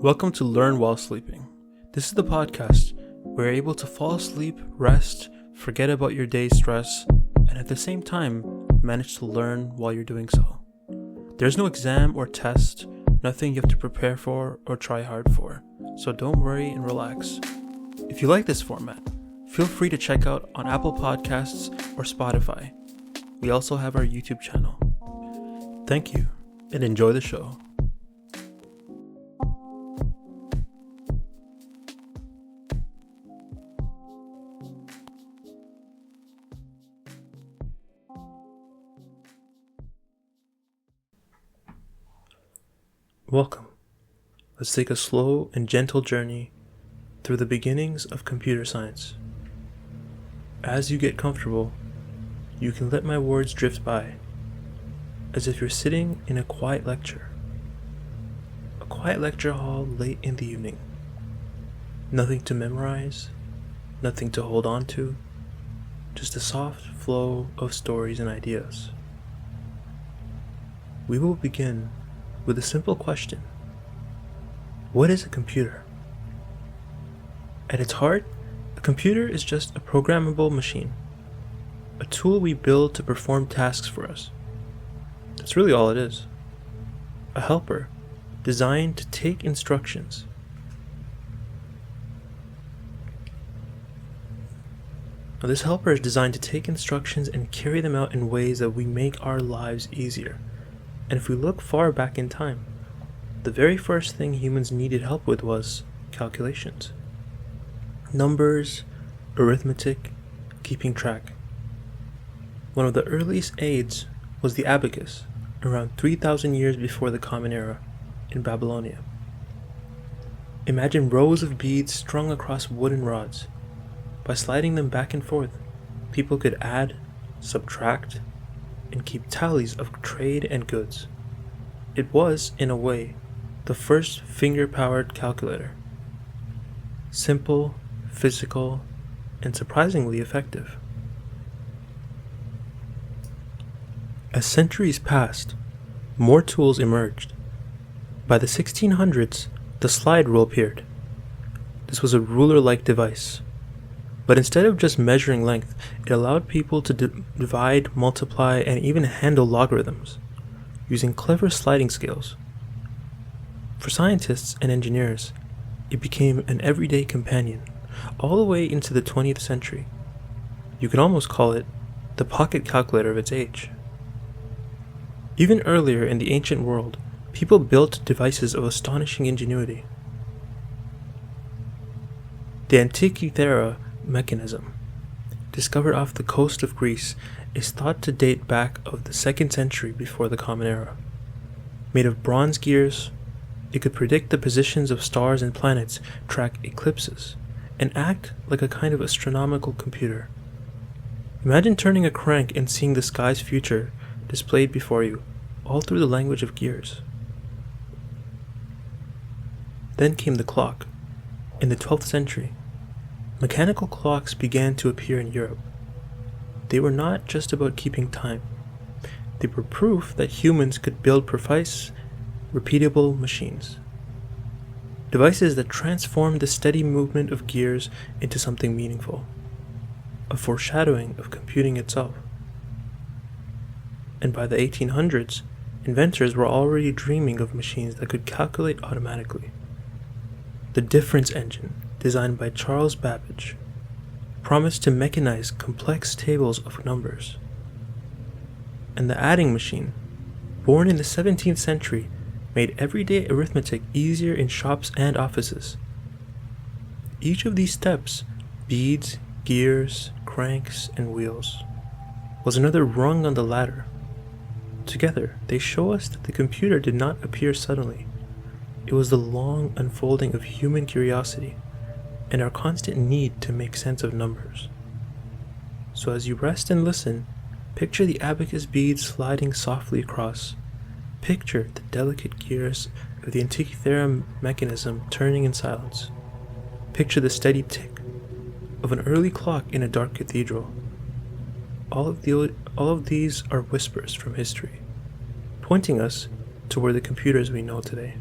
Welcome to Learn While Sleeping. This is the podcast where you're able to fall asleep, rest, forget about your day's stress, and at the same time, manage to learn while you're doing so. There's no exam or test, nothing you have to prepare for or try hard for, so don't worry and relax. If you like this format, feel free to check out on Apple Podcasts or Spotify. We also have our YouTube channel. Thank you, and enjoy the show. Welcome. Let's take a slow and gentle journey through the beginnings of computer science. As you get comfortable, you can let my words drift by, as if you're sitting in a quiet lecture hall late in the evening. Nothing to memorize, nothing to hold on to, just a soft flow of stories and ideas. We will begin with a simple question. What is a computer? At its heart, a computer is just a programmable machine, a tool we build to perform tasks for us. That's really all it is. A helper designed to take instructions. Now, this helper is designed to take instructions and carry them out in ways that we make our lives easier. And if we look far back in time, the very first thing humans needed help with was calculations. Numbers, arithmetic, keeping track. One of the earliest aids was the abacus, around 3,000 years before the Common Era, in Babylonia. Imagine rows of beads strung across wooden rods. By sliding them back and forth, people could add, subtract, and keep tallies of trade and goods. It was, in a way, the first finger-powered calculator. Simple, physical, and surprisingly effective. As centuries passed, more tools emerged. By the 1600s, the slide rule appeared. This was a ruler-like device. But instead of just measuring length, it allowed people to divide, multiply, and even handle logarithms, using clever sliding scales. For scientists and engineers, it became an everyday companion, all the way into the 20th century. You could almost call it the pocket calculator of its age. Even earlier in the ancient world, people built devices of astonishing ingenuity. The Antikythera mechanism, discovered off the coast of Greece, is thought to date back of the 2nd century before the Common Era. Made of bronze gears, it could predict the positions of stars and planets, track eclipses, and act like a kind of astronomical computer. Imagine turning a crank and seeing the sky's future displayed before you, all through the language of gears. Then came the clock. In the 12th century, mechanical clocks began to appear in Europe. They were not just about keeping time. They were proof that humans could build precise, repeatable machines. Devices that transformed the steady movement of gears into something meaningful. A foreshadowing of computing itself. And by the 1800s, inventors were already dreaming of machines that could calculate automatically. The difference engine, designed by Charles Babbage, promised to mechanize complex tables of numbers. And the adding machine, born in the 17th century, made everyday arithmetic easier in shops and offices. Each of these steps, beads, gears, cranks, and wheels, was another rung on the ladder. Together, they show us that the computer did not appear suddenly. It was the long unfolding of human curiosity and our constant need to make sense of numbers. So as you rest and listen, picture the abacus beads sliding softly across. Picture the delicate gears of the Antikythera mechanism turning in silence. Picture the steady tick of an early clock in a dark cathedral. All of these are whispers from history, pointing us toward the computers we know today.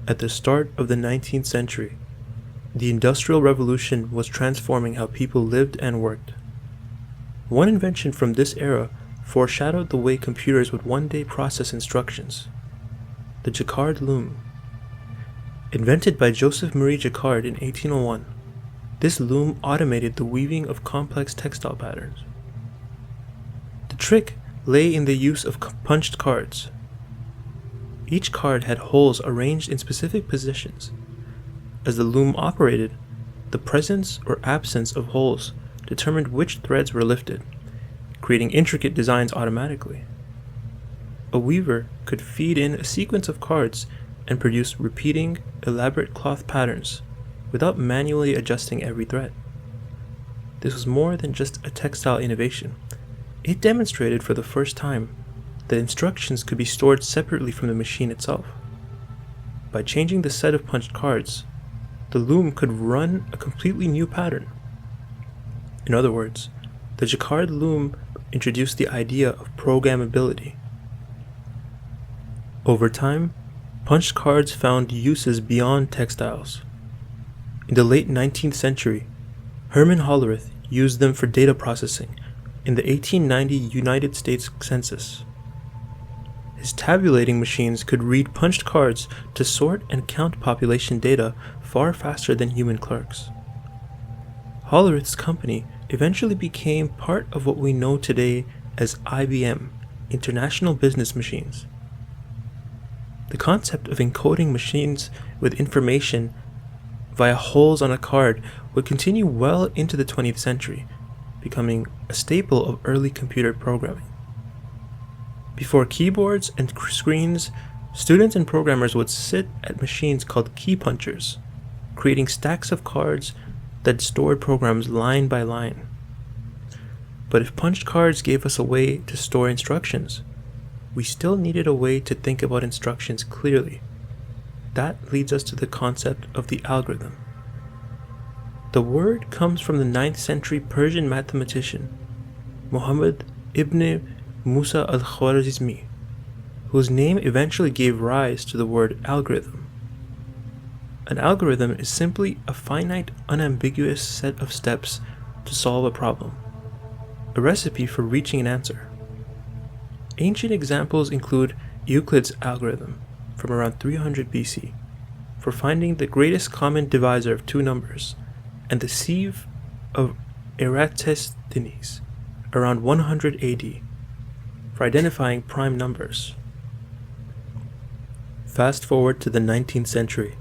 At the start of the 19th century, the Industrial Revolution was transforming how people lived and worked. One invention from this era foreshadowed the way computers would one day process instructions: the Jacquard loom. Invented by Joseph Marie Jacquard in 1801, this loom automated the weaving of complex textile patterns. The trick lay in the use of punched cards. Each card had holes arranged in specific positions. As the loom operated, the presence or absence of holes determined which threads were lifted, creating intricate designs automatically. A weaver could feed in a sequence of cards and produce repeating, elaborate cloth patterns without manually adjusting every thread. This was more than just a textile innovation. It demonstrated for the first time that instructions could be stored separately from the machine itself. By changing the set of punched cards, the loom could run a completely new pattern. In other words, the Jacquard loom introduced the idea of programmability. Over time, punched cards found uses beyond textiles. In the late 19th century, Herman Hollerith used them for data processing in the 1890 United States Census. His tabulating machines could read punched cards to sort and count population data far faster than human clerks. Hollerith's company eventually became part of what we know today as IBM, International Business Machines. The concept of encoding machines with information via holes on a card would continue well into the 20th century, becoming a staple of early computer programming. Before keyboards and screens, students and programmers would sit at machines called key punchers, creating stacks of cards that stored programs line by line. But if punched cards gave us a way to store instructions, we still needed a way to think about instructions clearly. That leads us to the concept of the algorithm. The word comes from the 9th century Persian mathematician Muhammad ibn Musa al-Khwarizmi, whose name eventually gave rise to the word algorithm. An algorithm is simply a finite, unambiguous set of steps to solve a problem, a recipe for reaching an answer. Ancient examples include Euclid's algorithm from around 300 BC for finding the greatest common divisor of two numbers, and the sieve of Eratosthenes around 100 AD for identifying prime numbers. Fast forward to the 19th century,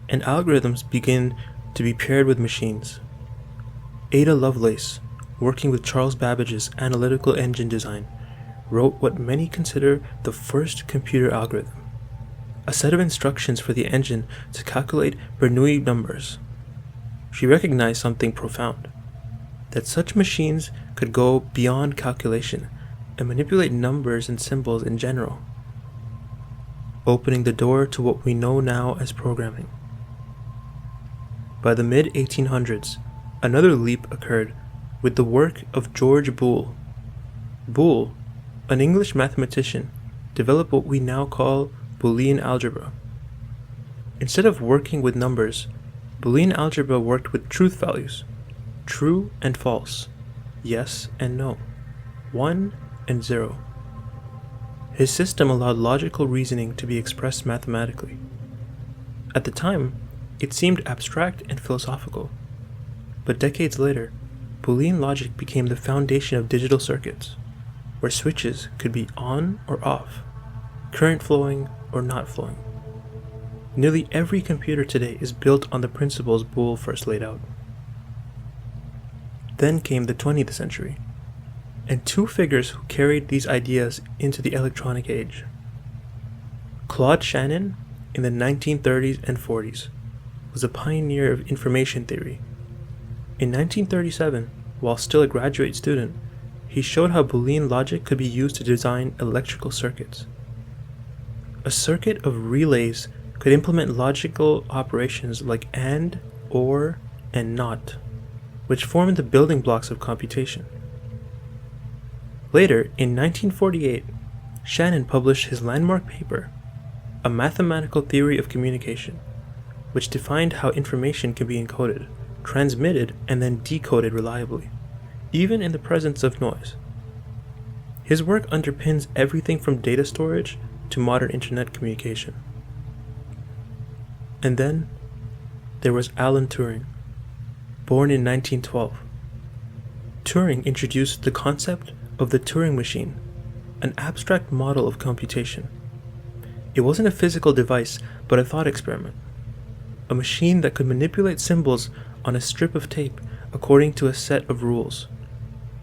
and algorithms begin to be paired with machines. Ada Lovelace, working with Charles Babbage's analytical engine design, wrote what many consider the first computer algorithm, a set of instructions for the engine to calculate Bernoulli numbers. She recognized something profound, that such machines could go beyond calculation and manipulate numbers and symbols in general, opening the door to what we know now as programming. By the mid-1800s, another leap occurred with the work of George Boole. Boole, an English mathematician, developed what we now call Boolean algebra. Instead of working with numbers, Boolean algebra worked with truth values, true and false, yes and no, 1 and 0. His system allowed logical reasoning to be expressed mathematically. At the time, it seemed abstract and philosophical, but decades later, Boolean logic became the foundation of digital circuits, where switches could be on or off, current flowing or not flowing. Nearly every computer today is built on the principles Boole first laid out. Then came the 20th century, and two figures who carried these ideas into the electronic age. Claude Shannon, in the 1930s and 40s, was a pioneer of information theory. In 1937, while still a graduate student, he showed how Boolean logic could be used to design electrical circuits. A circuit of relays could implement logical operations like AND, OR, and NOT, which formed the building blocks of computation. Later, in 1948, Shannon published his landmark paper, a mathematical theory of communication, which defined how information can be encoded, transmitted, and then decoded reliably, even in the presence of noise. His work underpins everything from data storage to modern internet communication. And then there was Alan Turing, born in 1912. Turing introduced the concept of the Turing machine, an abstract model of computation. It wasn't a physical device, but a thought experiment. A machine that could manipulate symbols on a strip of tape according to a set of rules.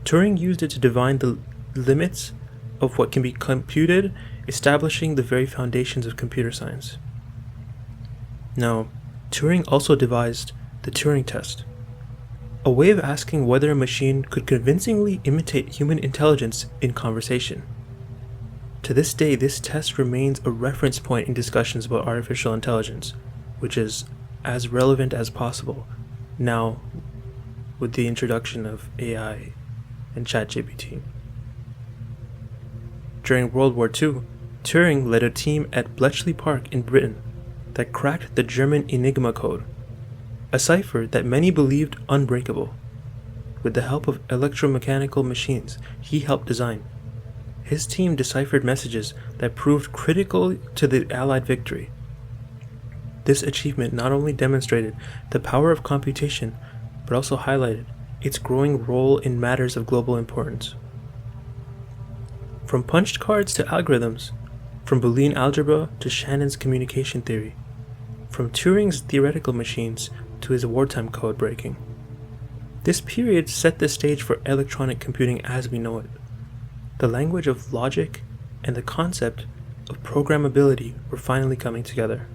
Turing used it to define the limits of what can be computed, establishing the very foundations of computer science. Now, Turing also devised the Turing test, a way of asking whether a machine could convincingly imitate human intelligence in conversation. To this day, this test remains a reference point in discussions about artificial intelligence, which is as relevant as possible now with the introduction of AI and ChatGPT. During World War II, Turing led a team at Bletchley Park in Britain that cracked the German Enigma code, a cipher that many believed unbreakable. With the help of electromechanical machines he helped design, his team deciphered messages that proved critical to the Allied victory. This achievement not only demonstrated the power of computation, but also highlighted its growing role in matters of global importance. From punched cards to algorithms, from Boolean algebra to Shannon's communication theory, from Turing's theoretical machines to his wartime code breaking. This period set the stage for electronic computing as we know it. The language of logic and the concept of programmability were finally coming together.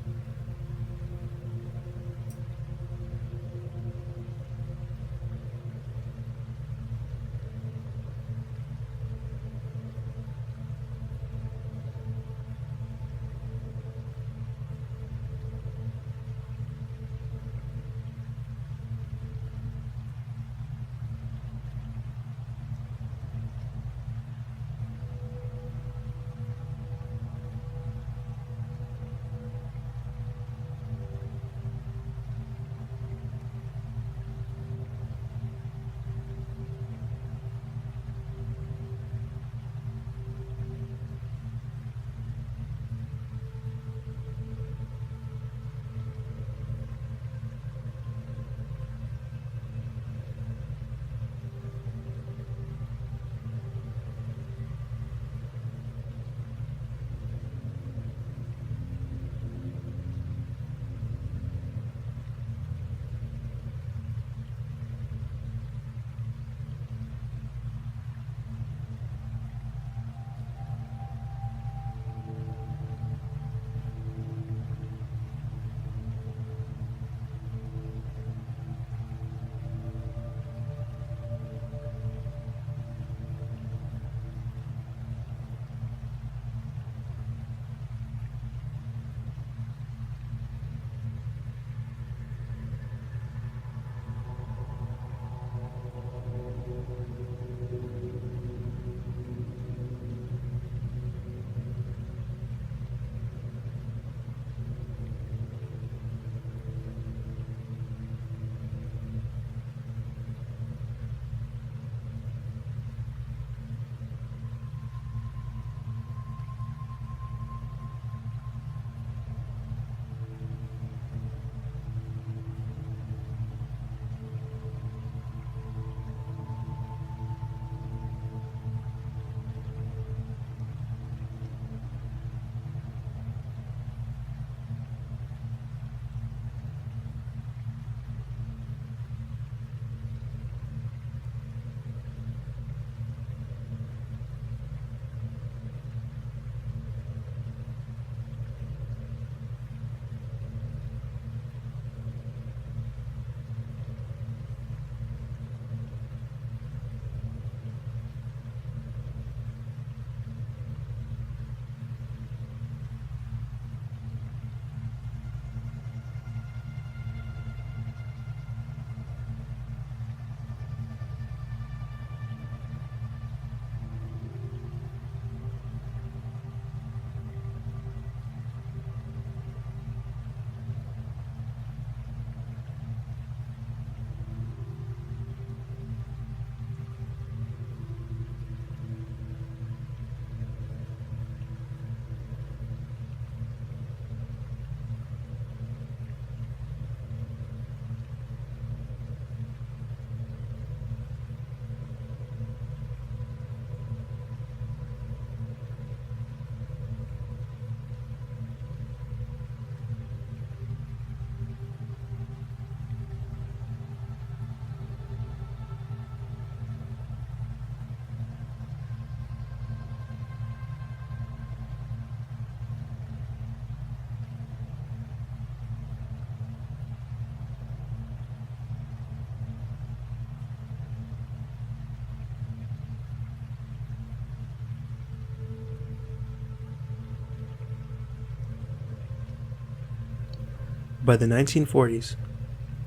By the 1940s,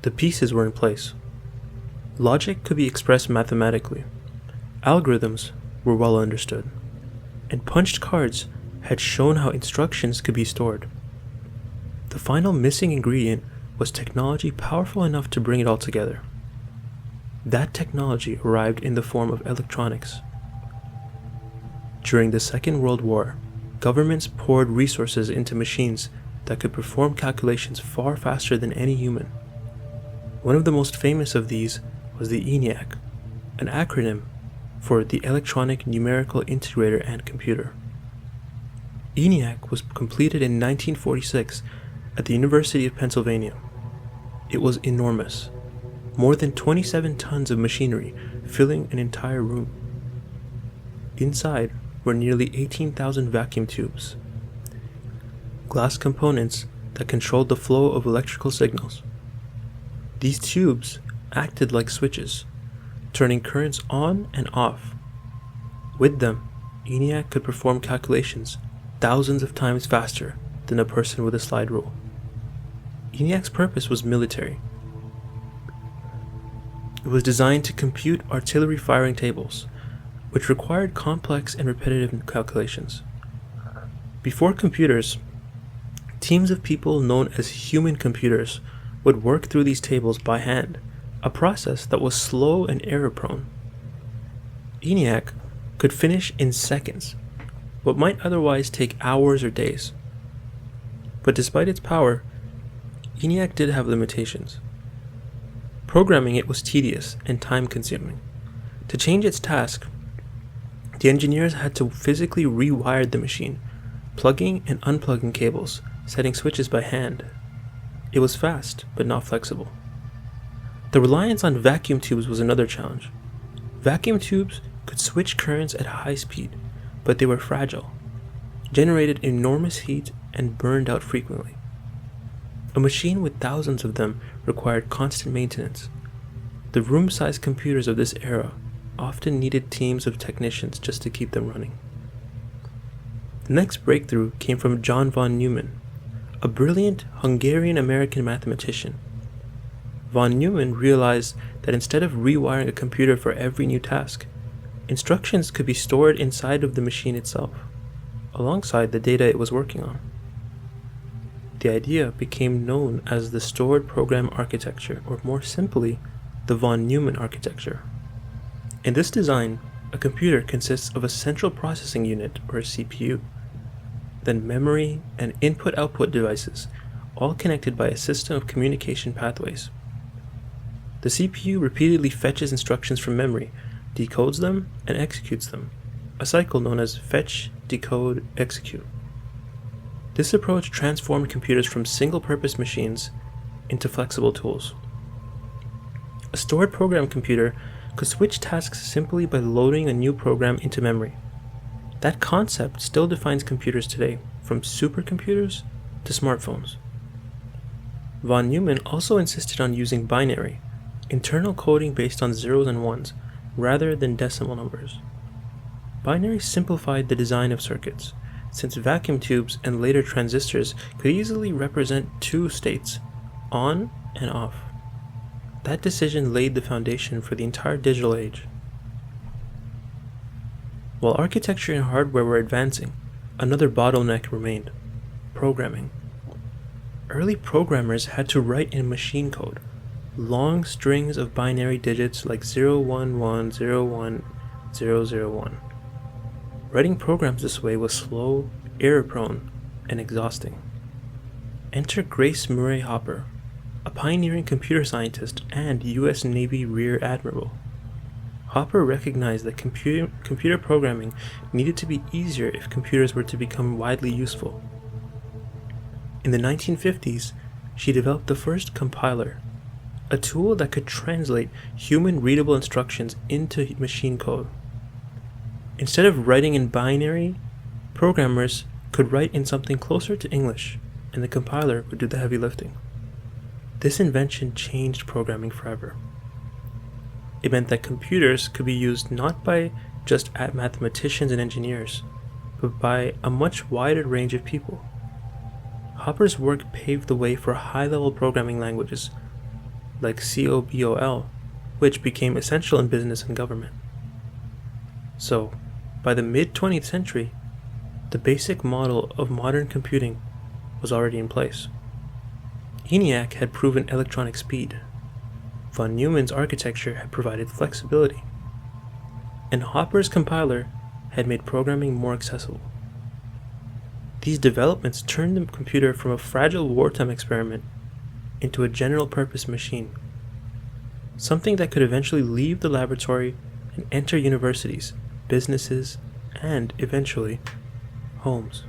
the pieces were in place. Logic could be expressed mathematically, algorithms were well understood, and punched cards had shown how instructions could be stored. The final missing ingredient was technology powerful enough to bring it all together. That technology arrived in the form of electronics. During the Second World War, governments poured resources into machines that could perform calculations far faster than any human. One of the most famous of these was the ENIAC, an acronym for the Electronic Numerical Integrator and Computer. ENIAC was completed in 1946 at the University of Pennsylvania. It was enormous, more than 27 tons of machinery filling an entire room. Inside were nearly 18,000 vacuum tubes, glass components that controlled the flow of electrical signals. These tubes acted like switches, turning currents on and off. With them, ENIAC could perform calculations thousands of times faster than a person with a slide rule. ENIAC's purpose was military. It was designed to compute artillery firing tables, which required complex and repetitive calculations. Before computers, teams of people known as human computers would work through these tables by hand, a process that was slow and error-prone. ENIAC could finish in seconds what might otherwise take hours or days. But despite its power, ENIAC did have limitations. Programming it was tedious and time-consuming. To change its task, the engineers had to physically rewire the machine, plugging and unplugging cables, setting switches by hand. It was fast, but not flexible. The reliance on vacuum tubes was another challenge. Vacuum tubes could switch currents at high speed, but they were fragile, generated enormous heat, and burned out frequently. A machine with thousands of them required constant maintenance. The room-sized computers of this era often needed teams of technicians just to keep them running. The next breakthrough came from John von Neumann, a brilliant Hungarian-American mathematician. Von Neumann realized that instead of rewiring a computer for every new task, instructions could be stored inside of the machine itself, alongside the data it was working on. The idea became known as the stored program architecture, or more simply, the von Neumann architecture. In this design, a computer consists of a central processing unit, or a CPU, then memory and input-output devices, all connected by a system of communication pathways. The CPU repeatedly fetches instructions from memory, decodes them, and executes them, a cycle known as fetch, decode, execute. This approach transformed computers from single-purpose machines into flexible tools. A stored program computer could switch tasks simply by loading a new program into memory. That concept still defines computers today, from supercomputers to smartphones. Von Neumann also insisted on using binary, internal coding based on zeros and ones, rather than decimal numbers. Binary simplified the design of circuits, since vacuum tubes and later transistors could easily represent two states, on and off. That decision laid the foundation for the entire digital age. While architecture and hardware were advancing, another bottleneck remained: programming. Early programmers had to write in machine code, long strings of binary digits like 011010001. Writing programs this way was slow, error-prone, and exhausting. Enter Grace Murray Hopper, a pioneering computer scientist and U.S. Navy Rear Admiral. Hopper recognized that computer programming needed to be easier if computers were to become widely useful. In the 1950s, she developed the first compiler, a tool that could translate human-readable instructions into machine code. Instead of writing in binary, programmers could write in something closer to English, and the compiler would do the heavy lifting. This invention changed programming forever. It meant that computers could be used not by just mathematicians and engineers, but by a much wider range of people. Hopper's work paved the way for high-level programming languages like COBOL, which became essential in business and government. So, by the mid-20th century, the basic model of modern computing was already in place. ENIAC had proven electronic speed, von Neumann's architecture had provided flexibility, and Hopper's compiler had made programming more accessible. These developments turned the computer from a fragile wartime experiment into a general-purpose machine, something that could eventually leave the laboratory and enter universities, businesses, and, eventually, homes.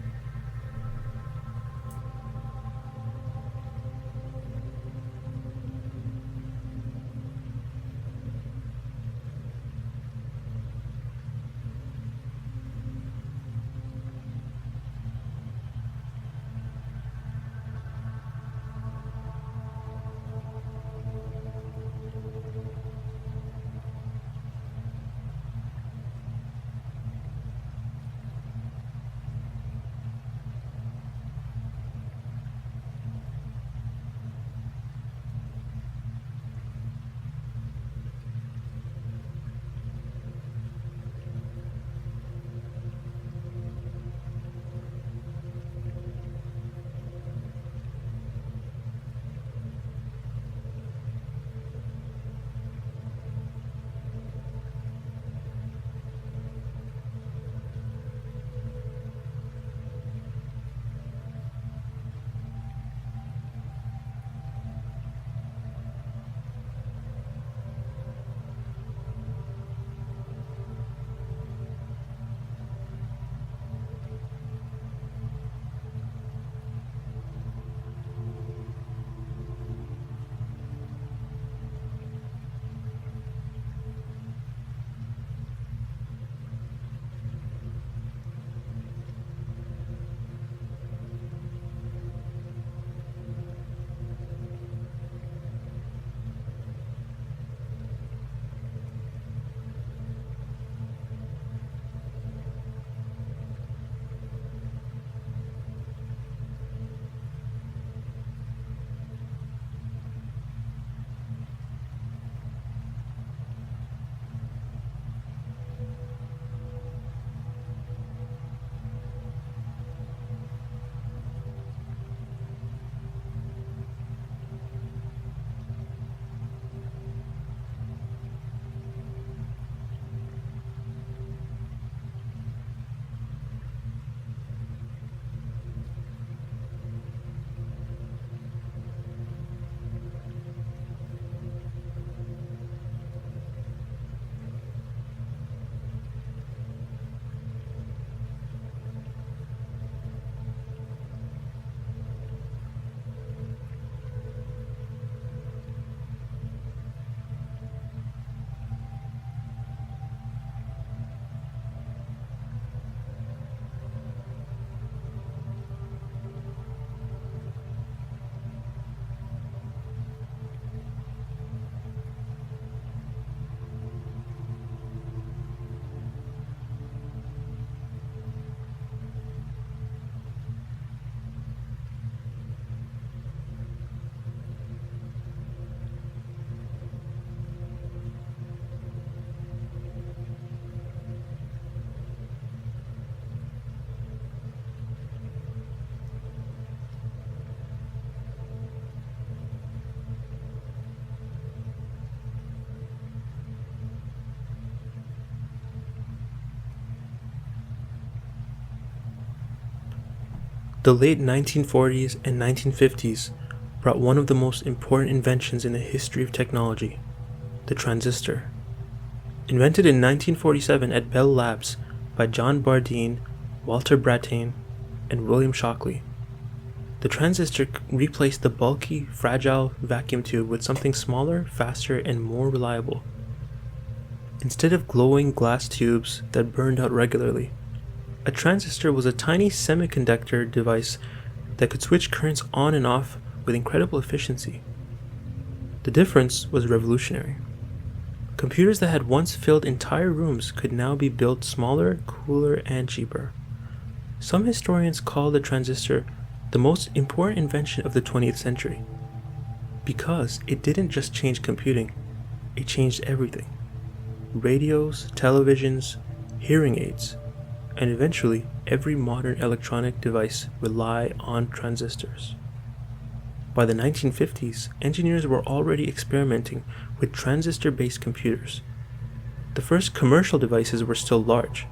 The late 1940s and 1950s brought one of the most important inventions in the history of technology, the transistor. Invented in 1947 at Bell Labs by John Bardeen, Walter Brattain, and William Shockley, the transistor replaced the bulky, fragile vacuum tube with something smaller, faster, and more reliable. Instead of glowing glass tubes that burned out regularly, a transistor was a tiny semiconductor device that could switch currents on and off with incredible efficiency. The difference was revolutionary. Computers that had once filled entire rooms could now be built smaller, cooler, and cheaper. Some historians call the transistor the most important invention of the 20th century, because it didn't just change computing, it changed everything. Radios, televisions, hearing aids, and eventually every modern electronic device rely on transistors. By the 1950s, engineers were already experimenting with transistor-based computers. The first commercial devices were still large,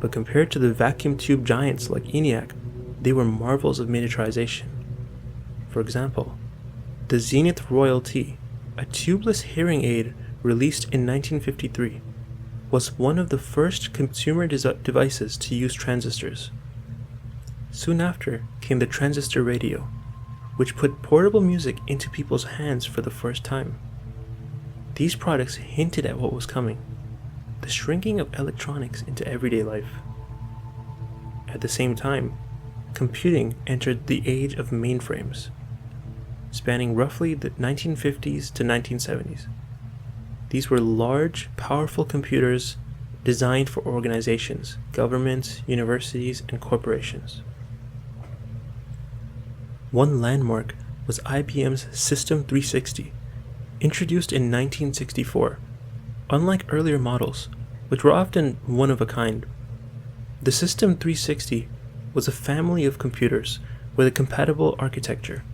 but compared to the vacuum tube giants like ENIAC, they were marvels of miniaturization. For example, the Zenith Royal T, a tubeless hearing aid released in 1953, was one of the first consumer devices to use transistors. Soon after came the transistor radio, which put portable music into people's hands for the first time. These products hinted at what was coming, the shrinking of electronics into everyday life. At the same time, computing entered the age of mainframes, spanning roughly the 1950s to 1970s. These were large, powerful computers designed for organizations, governments, universities, and corporations. One landmark was IBM's System 360, introduced in 1964. Unlike earlier models, which were often one of a kind, the System 360 was a family of computers with a compatible architecture.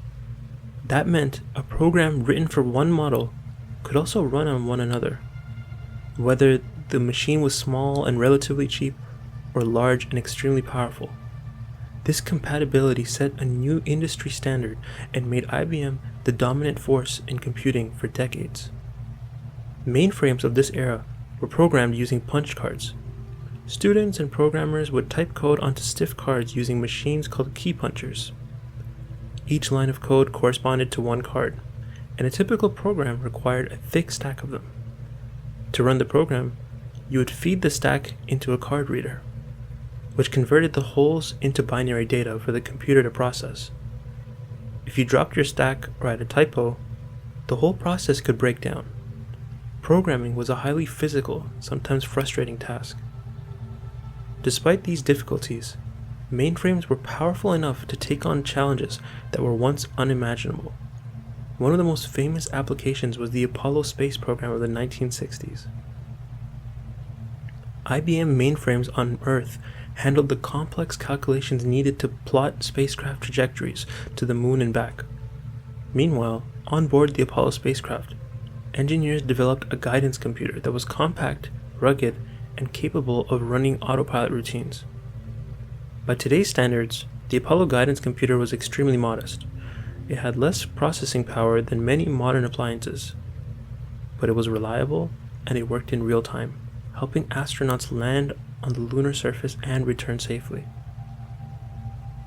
That meant a program written for one model could also run on one another, whether the machine was small and relatively cheap or large and extremely powerful. This compatibility set a new industry standard and made IBM the dominant force in computing for decades. Mainframes of this era were programmed using punch cards. Students and programmers would type code onto stiff cards using machines called key punchers. Each line of code corresponded to one card, and a typical program required a thick stack of them. To run the program, you would feed the stack into a card reader, which converted the holes into binary data for the computer to process. If you dropped your stack or had a typo, the whole process could break down. Programming was a highly physical, sometimes frustrating task. Despite these difficulties, mainframes were powerful enough to take on challenges that were once unimaginable. One of the most famous applications was the Apollo space program of the 1960s. IBM mainframes on Earth handled the complex calculations needed to plot spacecraft trajectories to the moon and back. Meanwhile, on board the Apollo spacecraft, engineers developed a guidance computer that was compact, rugged, and capable of running autopilot routines. By today's standards, the Apollo guidance computer was extremely modest. It had less processing power than many modern appliances, but it was reliable and it worked in real time, helping astronauts land on the lunar surface and return safely.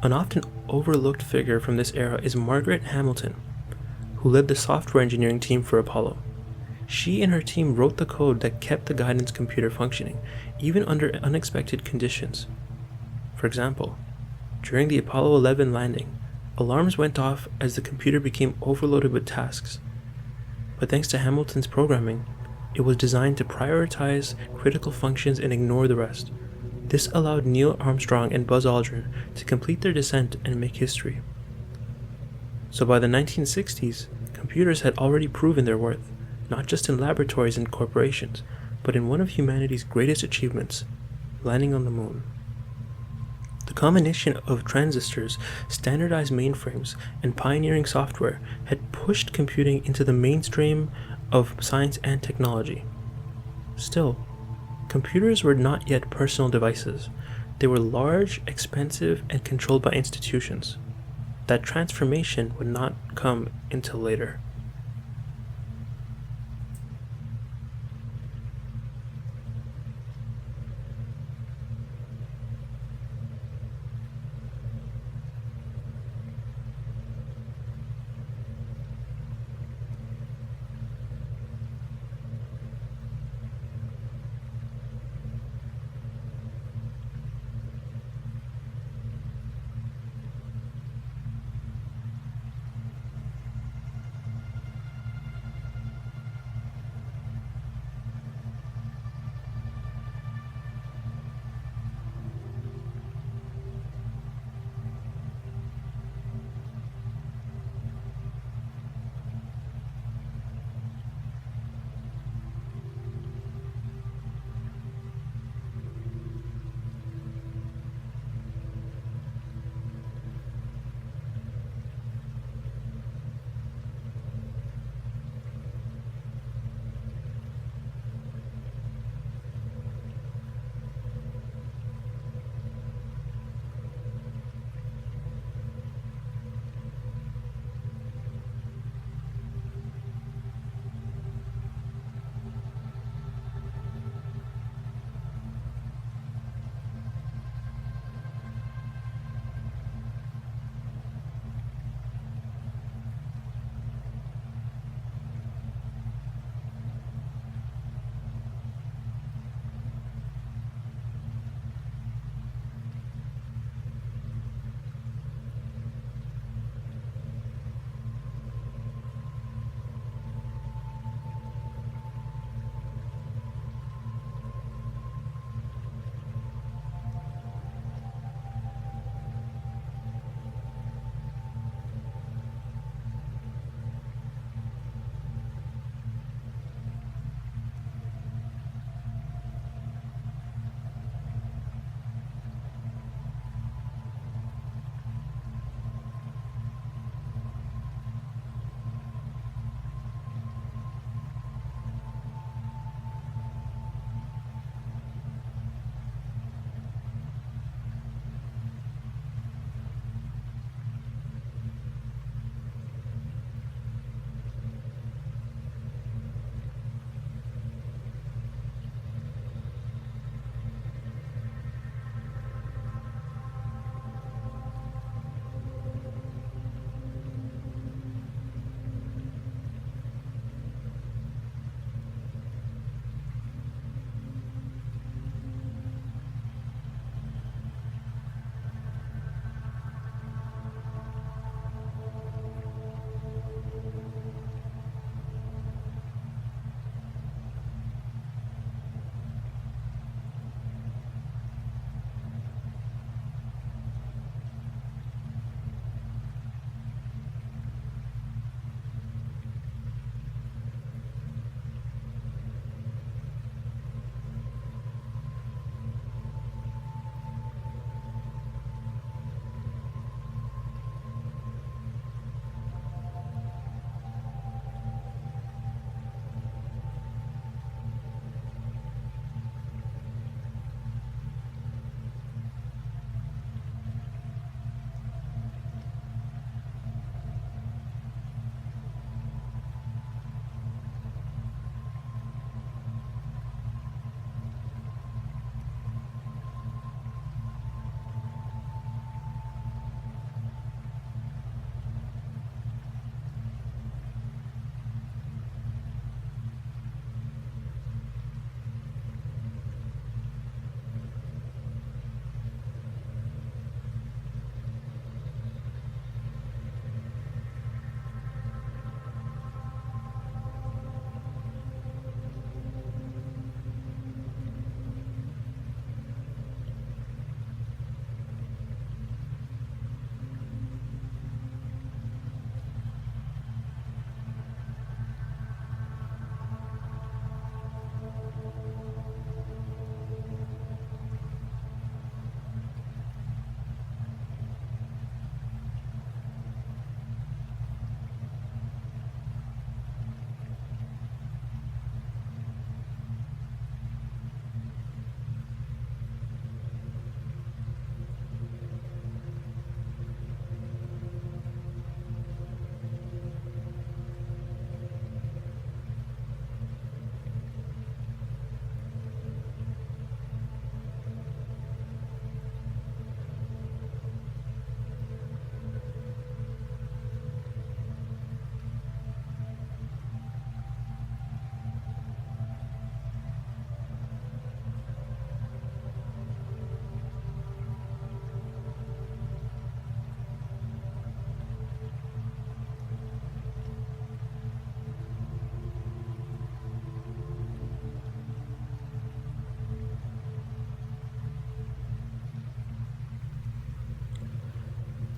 An often overlooked figure from this era is Margaret Hamilton, who led the software engineering team for Apollo. She and her team wrote the code that kept the guidance computer functioning, even under unexpected conditions. For example, during the Apollo 11 landing, alarms went off as the computer became overloaded with tasks. But thanks to Hamilton's programming, it was designed to prioritize critical functions and ignore the rest. This allowed Neil Armstrong and Buzz Aldrin to complete their descent and make history. So by the 1960s, computers had already proven their worth, not just in laboratories and corporations, but in one of humanity's greatest achievements, landing on the moon. The combination of transistors, standardized mainframes, and pioneering software had pushed computing into the mainstream of science and technology. Still, computers were not yet personal devices. They were large, expensive, and controlled by institutions. That transformation would not come until later.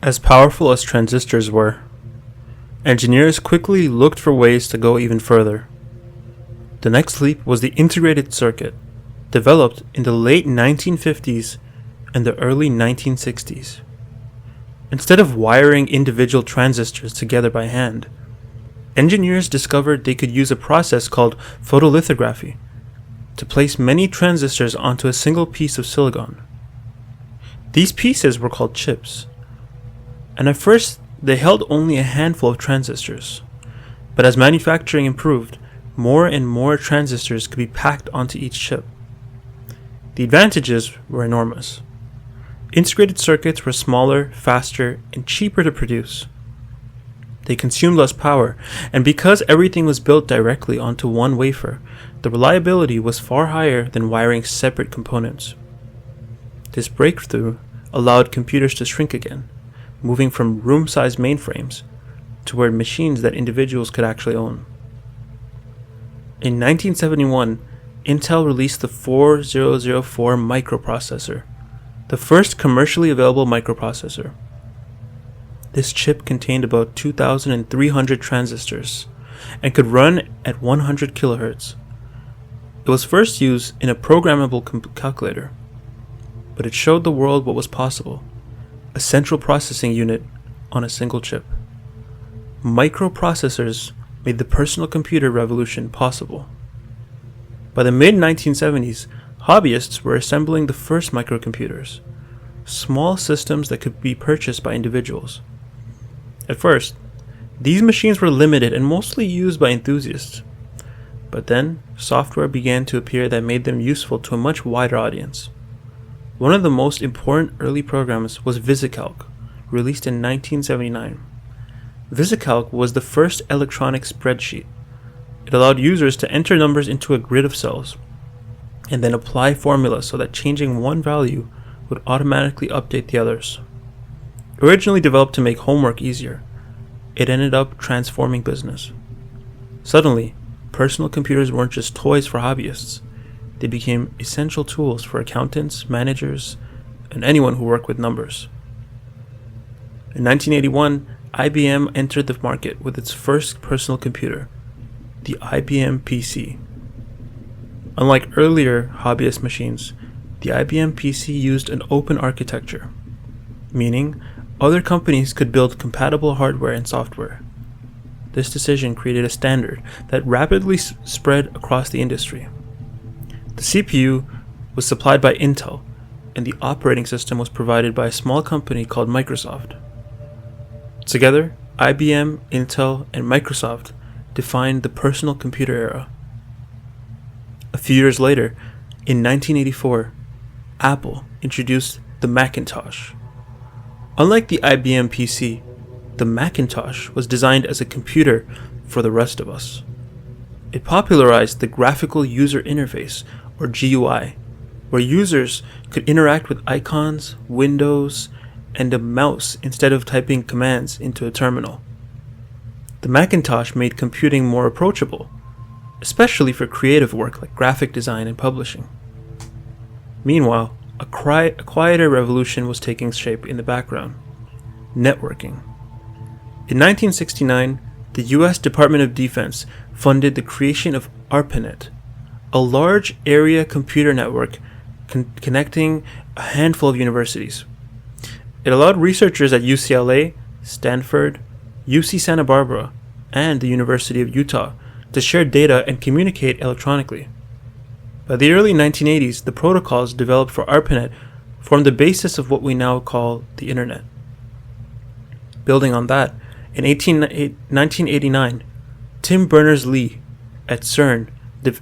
As powerful as transistors were, engineers quickly looked for ways to go even further. The next leap was the integrated circuit, developed in the late 1950s and the early 1960s. Instead of wiring individual transistors together by hand, engineers discovered they could use a process called photolithography to place many transistors onto a single piece of silicon. These pieces were called chips, and at first they held only a handful of transistors, but as manufacturing improved, more and more transistors could be packed onto each chip. The advantages were enormous. Integrated circuits were smaller, faster, and cheaper to produce. They consumed less power, and because everything was built directly onto one wafer, the reliability was far higher than wiring separate components. This breakthrough allowed computers to shrink again, moving from room-sized mainframes toward machines that individuals could actually own. In 1971, Intel released the 4004 microprocessor, the first commercially available microprocessor. This chip contained about 2,300 transistors and could run at 100 kHz. It was first used in a programmable calculator, but it showed the world what was possible: a central processing unit on a single chip. Microprocessors made the personal computer revolution possible. By the mid-1970s, hobbyists were assembling the first microcomputers, small systems that could be purchased by individuals. At first, these machines were limited and mostly used by enthusiasts, but then software began to appear that made them useful to a much wider audience. One of the most important early programs was VisiCalc, released in 1979. VisiCalc was the first electronic spreadsheet. It allowed users to enter numbers into a grid of cells, and then apply formulas so that changing one value would automatically update the others. Originally developed to make homework easier, it ended up transforming business. Suddenly, personal computers weren't just toys for hobbyists. They became essential tools for accountants, managers, and anyone who worked with numbers. In 1981, IBM entered the market with its first personal computer, the IBM PC. Unlike earlier hobbyist machines, the IBM PC used an open architecture, meaning other companies could build compatible hardware and software. This decision created a standard that rapidly spread across the industry. The CPU was supplied by Intel, and the operating system was provided by a small company called Microsoft. Together, IBM, Intel, and Microsoft defined the personal computer era. A few years later, in 1984, Apple introduced the Macintosh. Unlike the IBM PC, the Macintosh was designed as a computer for the rest of us. It popularized the graphical user interface, or GUI, where users could interact with icons, windows, and a mouse instead of typing commands into a terminal. The Macintosh made computing more approachable, especially for creative work like graphic design and publishing. Meanwhile, a quieter revolution was taking shape in the background: networking. In 1969, the US Department of Defense funded the creation of ARPANET, a large area computer network connecting a handful of universities. It allowed researchers at UCLA, Stanford, UC Santa Barbara, and the University of Utah to share data and communicate electronically. By the early 1980s, the protocols developed for ARPANET formed the basis of what we now call the Internet. Building on that, in 1989, Tim Berners-Lee at CERN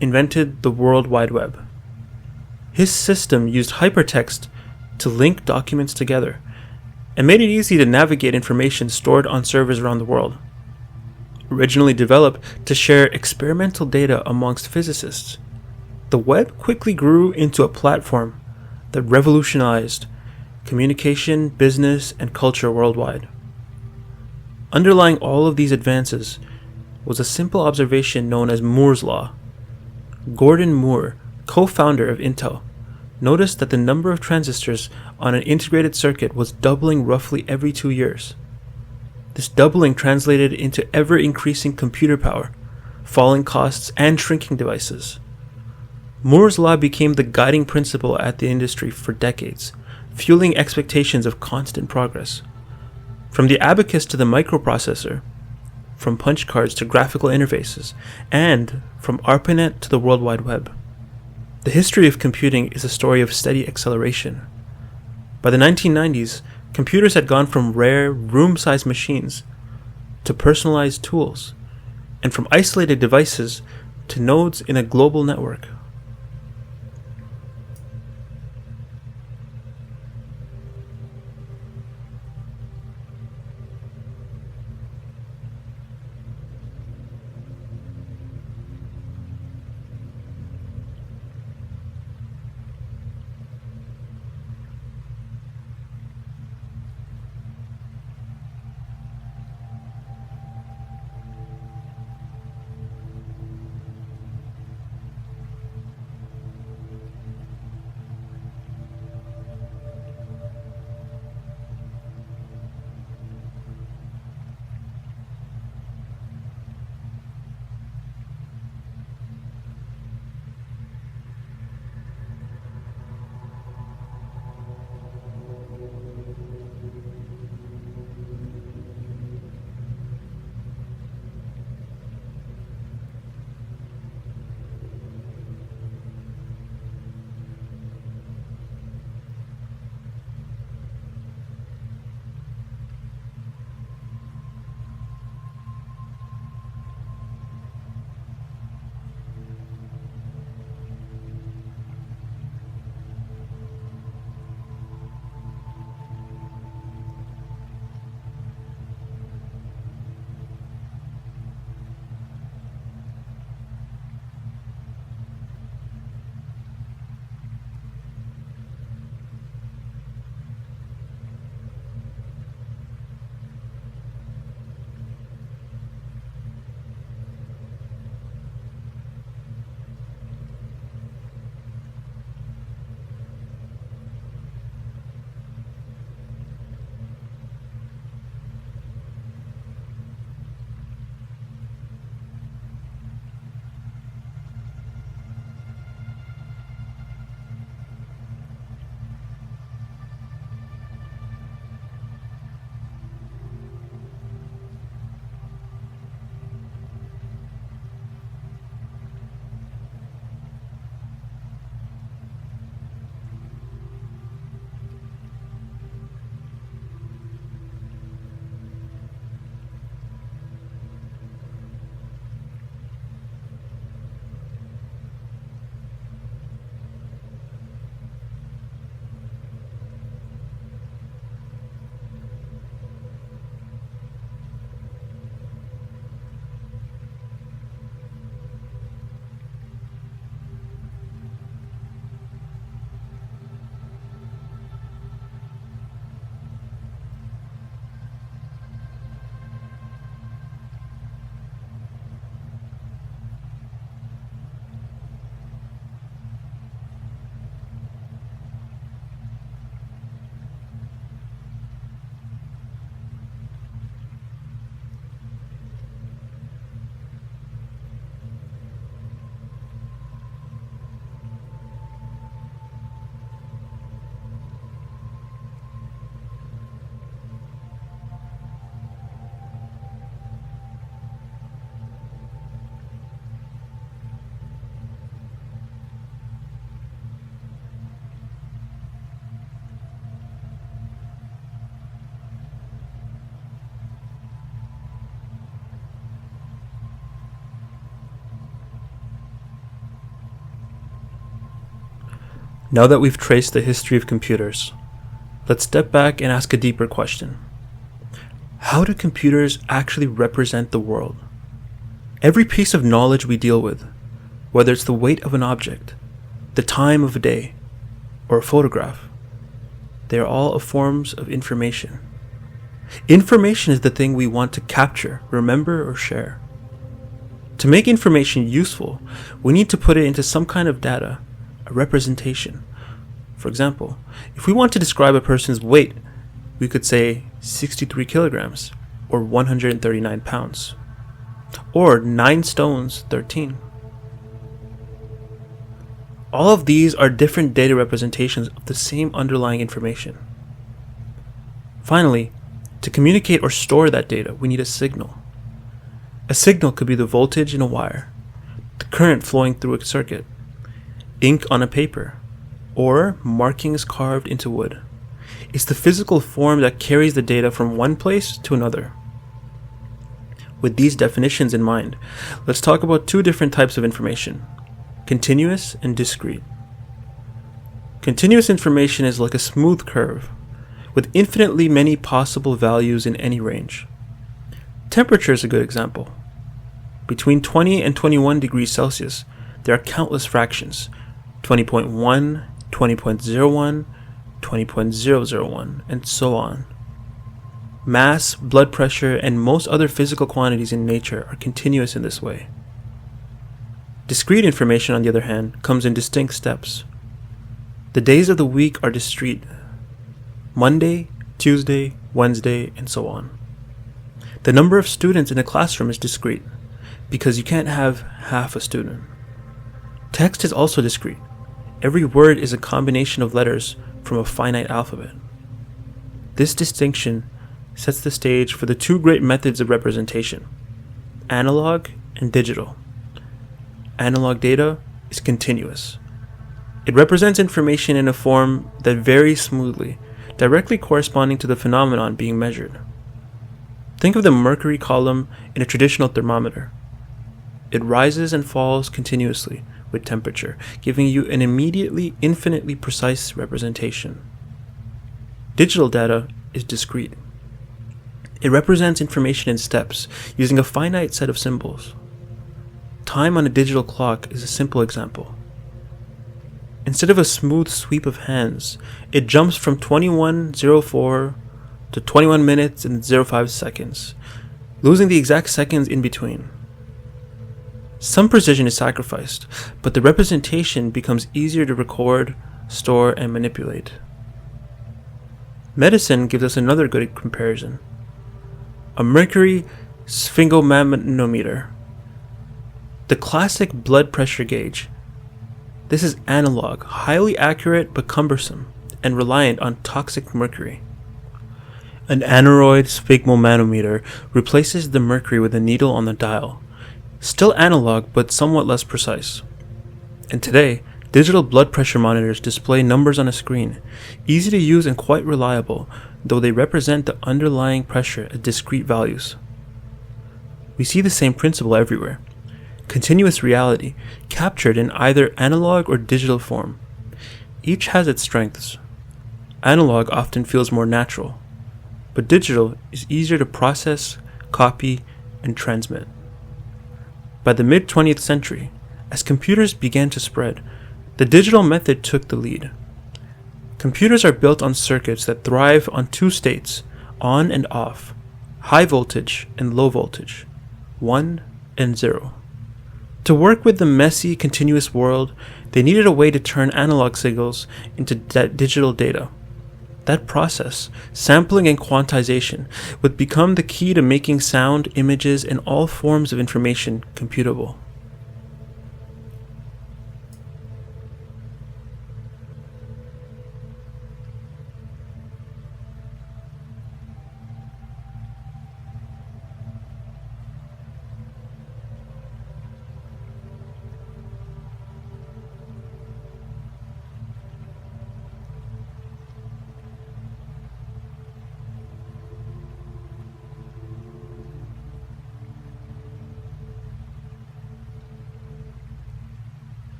invented the World Wide Web. His system used hypertext to link documents together and made it easy to navigate information stored on servers around the world. Originally developed to share experimental data amongst physicists, the web quickly grew into a platform that revolutionized communication, business, and culture worldwide. Underlying all of these advances was a simple observation known as Moore's Law. Gordon Moore, co-founder of Intel, noticed that the number of transistors on an integrated circuit was doubling roughly every 2 years. This doubling translated into ever-increasing computer power, falling costs, and shrinking devices. Moore's law became the guiding principle at the industry for decades, fueling expectations of constant progress. From the abacus to the microprocessor, from punch cards to graphical interfaces, and from ARPANET to the World Wide Web. The history of computing is a story of steady acceleration. By the 1990s, computers had gone from rare, room-sized machines to personalized tools, and from isolated devices to nodes in a global network. Now that we've traced the history of computers, let's step back and ask a deeper question. How do computers actually represent the world? Every piece of knowledge we deal with, whether it's the weight of an object, the time of a day, or a photograph, they are all forms of information. Information is the thing we want to capture, remember, or share. To make information useful, we need to put it into some kind of data, a representation, For example, if we want to describe a person's weight, we could say 63 kilograms, or 139 pounds, or 9 stones 13. All of these are different data representations of the same underlying information. Finally, to communicate or store that data, we need a signal. A signal could be the voltage in a wire, the current flowing through a circuit, ink on a paper, or markings carved into wood. It's the physical form that carries the data from one place to another. With these definitions in mind, let's talk about two different types of information: continuous and discrete. Continuous information is like a smooth curve, with infinitely many possible values in any range. Temperature is a good example. Between 20 and 21 degrees Celsius, there are countless fractions: 20.1, 20.01, 20.001, and so on. Mass, blood pressure, and most other physical quantities in nature are continuous in this way. Discrete information, on the other hand, comes in distinct steps. The days of the week are discrete: Monday, Tuesday, Wednesday, and so on. The number of students in a classroom is discrete, because you can't have half a student. Text is also discrete. Every word is a combination of letters from a finite alphabet. This distinction sets the stage for the two great methods of representation: analog and digital. Analog data is continuous. It represents information in a form that varies smoothly, directly corresponding to the phenomenon being measured. Think of the mercury column in a traditional thermometer. It rises and falls continuously with temperature, giving you an immediately infinitely precise representation. Digital data is discrete. It represents information in steps, using a finite set of symbols. Time on a digital clock is a simple example. Instead of a smooth sweep of hands, it jumps from 21:04 to 21 minutes and 05 seconds, losing the exact seconds in between. Some precision is sacrificed, but the representation becomes easier to record, store, and manipulate. Medicine gives us another good comparison: a mercury sphygmomanometer, the classic blood pressure gauge. This is analog, highly accurate but cumbersome, and reliant on toxic mercury. An aneroid sphygmomanometer replaces the mercury with a needle on the dial, still analog but somewhat less precise. And today, digital blood pressure monitors display numbers on a screen, easy to use and quite reliable, though they represent the underlying pressure as discrete values. We see the same principle everywhere: continuous reality, captured in either analog or digital form. Each has its strengths. Analog often feels more natural, but digital is easier to process, copy, and transmit. By the mid-20th century, as computers began to spread, the digital method took the lead. Computers are built on circuits that thrive on two states, on and off, high voltage and low voltage, 1 and 0. To work with the messy, continuous world, they needed a way to turn analog signals into digital data. That process, sampling and quantization, would become the key to making sound, images, and all forms of information computable.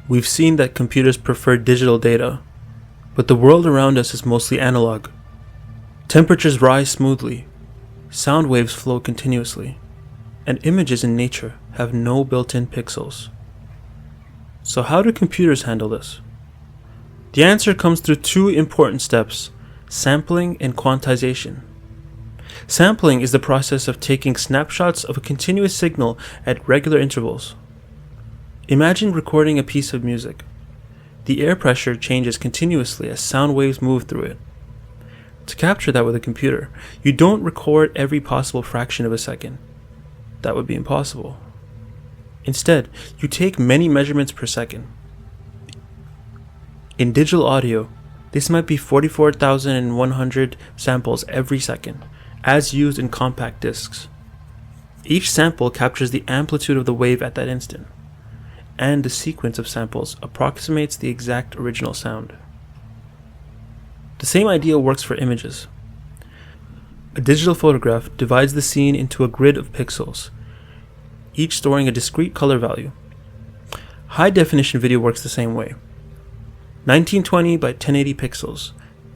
we've seen that computers prefer digital data, but the world around us is mostly analog. Temperatures rise smoothly, sound waves flow continuously, and images in nature have no built-in pixels. So how do computers handle this? The answer comes through two important steps: sampling and quantization. Sampling is the process of taking snapshots of a continuous signal at regular intervals. Imagine recording a piece of music. The air pressure changes continuously as sound waves move through it. To capture that with a computer, you don't record every possible fraction of a second. That would be impossible. Instead, you take many measurements per second. In digital audio, this might be 44,100 samples every second, as used in compact discs. Each sample captures the amplitude of the wave at that instant, and the sequence of samples approximates the exact original sound. The same idea works for images. A digital photograph divides the scene into a grid of pixels, each storing a discrete color value. High-definition video works the same way. 1920 by 1080 pixels,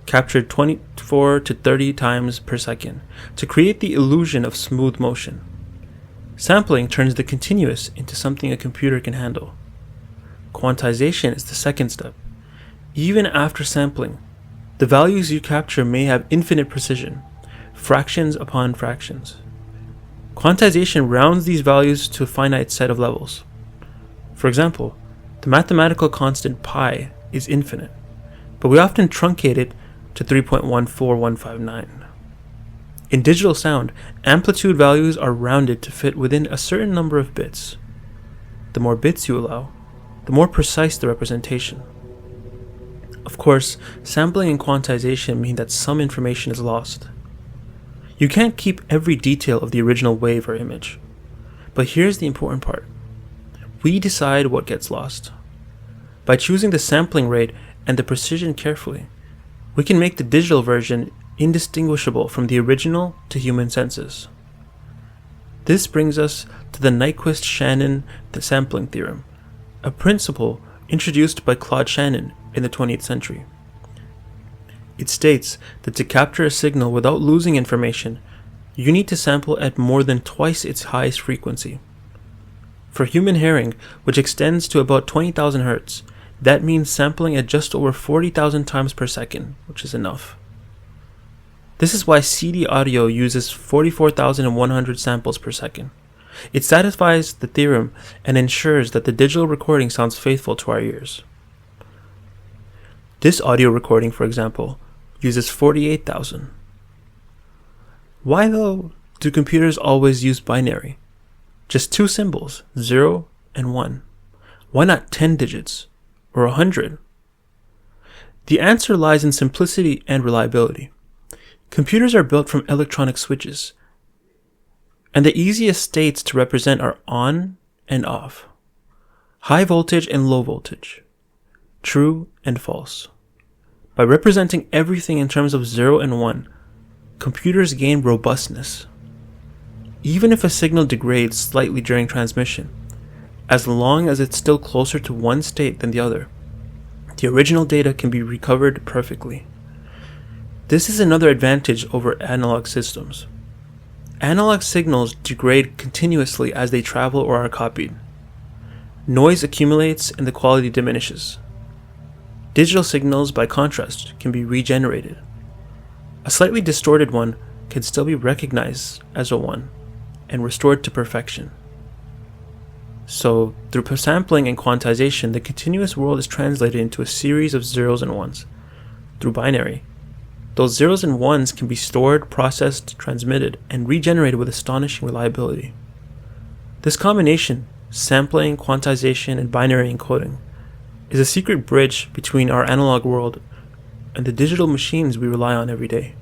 captured 24 to 30 times per second, to create the illusion of smooth motion. Sampling turns the continuous into something a computer can handle. Quantization is the second step. Even after sampling, the values you capture may have infinite precision, fractions upon fractions. Quantization rounds these values to a finite set of levels. For example, the mathematical constant pi is infinite, but we often truncate it to 3.14159. In digital sound, amplitude values are rounded to fit within a certain number of bits. The more bits you allow, the more precise the representation. Of course, sampling and quantization mean that some information is lost. You can't keep every detail of the original wave or image. But here's the important part. We decide what gets lost. By choosing the sampling rate and the precision carefully, we can make the digital version indistinguishable from the original to human senses. This brings us to the Nyquist-Shannon sampling theorem, a principle introduced by Claude Shannon in the 20th century. It states that to capture a signal without losing information, you need to sample at more than twice its highest frequency. For human hearing, which extends to about 20,000 Hz, that means sampling at just over 40,000 times per second, which is enough. This is why CD audio uses 44,100 samples per second. It satisfies the theorem and ensures that the digital recording sounds faithful to our ears. This audio recording, for example, uses 48,000. Why, though, do computers always use binary? Just two symbols, 0 and 1. Why not 10 digits or 100? The answer lies in simplicity and reliability. Computers are built from electronic switches, and the easiest states to represent are on and off, high voltage and low voltage, true and false. By representing everything in terms of 0 and 1, computers gain robustness. Even if a signal degrades slightly during transmission, as long as it's still closer to one state than the other, the original data can be recovered perfectly. This is another advantage over analog systems. Analog signals degrade continuously as they travel or are copied. Noise accumulates and the quality diminishes. Digital signals, by contrast, can be regenerated. A slightly distorted one can still be recognized as a 1 and restored to perfection. So, through sampling and quantization, the continuous world is translated into a series of zeros and ones. Through binary, those zeros and ones can be stored, processed, transmitted, and regenerated with astonishing reliability. This combination, sampling, quantization, and binary encoding, is a secret bridge between our analog world and the digital machines we rely on every day.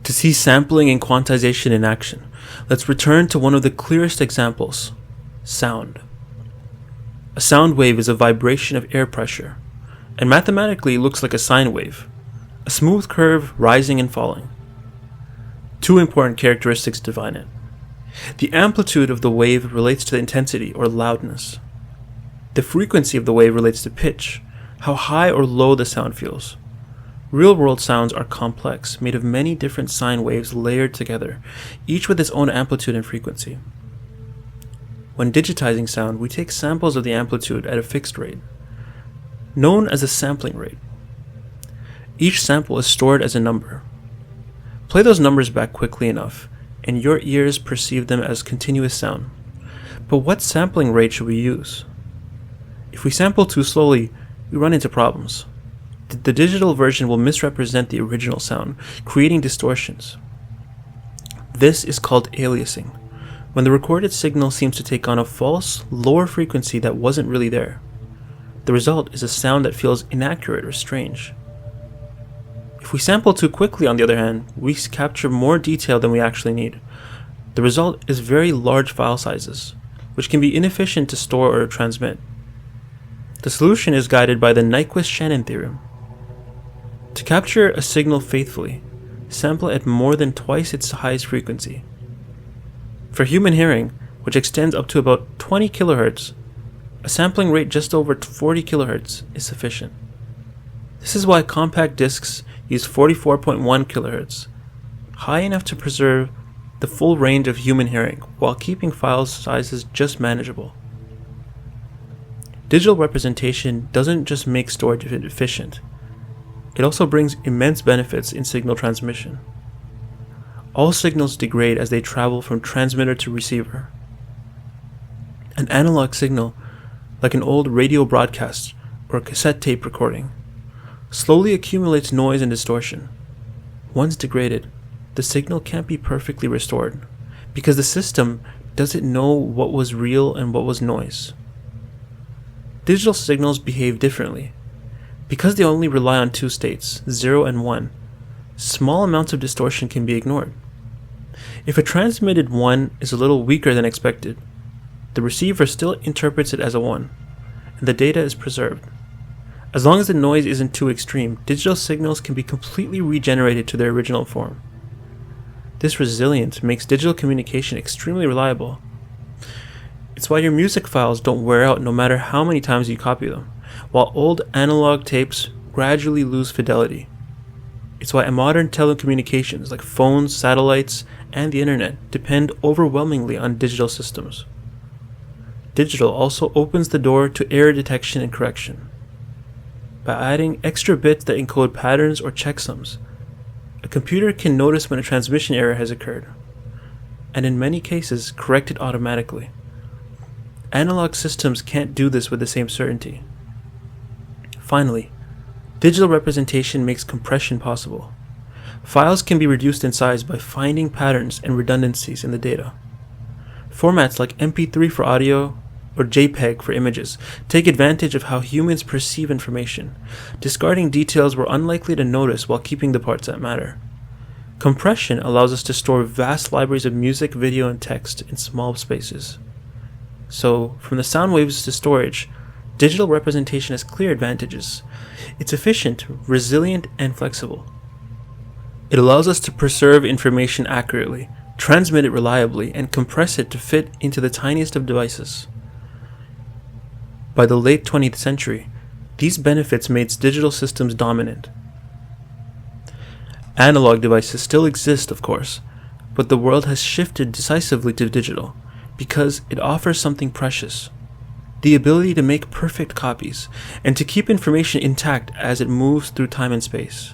To see sampling and quantization in action, let's return to one of the clearest examples: sound. A sound wave is a vibration of air pressure, and mathematically looks like a sine wave, a smooth curve rising and falling. Two important characteristics define it. The amplitude of the wave relates to the intensity or loudness. The frequency of the wave relates to pitch, how high or low the sound feels. Real-world sounds are complex, made of many different sine waves layered together, each with its own amplitude and frequency. When digitizing sound, we take samples of the amplitude at a fixed rate, known as a sampling rate. Each sample is stored as a number. Play those numbers back quickly enough, and your ears perceive them as continuous sound. But what sampling rate should we use? If we sample too slowly, we run into problems. The digital version will misrepresent the original sound, creating distortions. This is called aliasing, when the recorded signal seems to take on a false, lower frequency that wasn't really there. The result is a sound that feels inaccurate or strange. If we sample too quickly, on the other hand, we capture more detail than we actually need. The result is very large file sizes, which can be inefficient to store or transmit. The solution is guided by the Nyquist-Shannon theorem. To capture a signal faithfully, sample at more than twice its highest frequency. For human hearing, which extends up to about 20 kHz, a sampling rate just over 40 kHz is sufficient. This is why compact discs use 44.1 kHz, high enough to preserve the full range of human hearing while keeping file sizes just manageable. Digital representation doesn't just make storage efficient, it also brings immense benefits in signal transmission. All signals degrade as they travel from transmitter to receiver. An analog signal, like an old radio broadcast or a cassette tape recording, slowly accumulates noise and distortion. Once degraded, the signal can't be perfectly restored, because the system doesn't know what was real and what was noise. Digital signals behave differently. Because they only rely on two states, 0 and 1, small amounts of distortion can be ignored. If a transmitted 1 is a little weaker than expected, the receiver still interprets it as a 1, and the data is preserved. As long as the noise isn't too extreme, digital signals can be completely regenerated to their original form. This resilience makes digital communication extremely reliable. It's why your music files don't wear out no matter how many times you copy them, while old analog tapes gradually lose fidelity. It's why modern telecommunications like phones, satellites, and the internet depend overwhelmingly on digital systems. Digital also opens the door to error detection and correction. By adding extra bits that encode patterns or checksums, a computer can notice when a transmission error has occurred, and in many cases correct it automatically. Analog systems can't do this with the same certainty. Finally, digital representation makes compression possible. Files can be reduced in size by finding patterns and redundancies in the data. Formats like MP3 for audio or JPEG for images take advantage of how humans perceive information, discarding details we're unlikely to notice while keeping the parts that matter. Compression allows us to store vast libraries of music, video, and text in small spaces. So, from the sound waves to storage, digital representation has clear advantages. It's efficient, resilient, and flexible. It allows us to preserve information accurately, transmit it reliably, and compress it to fit into the tiniest of devices. By the late 20th century, these benefits made digital systems dominant. Analog devices still exist, of course, but the world has shifted decisively to digital because it offers something precious: the ability to make perfect copies and to keep information intact as it moves through time and space.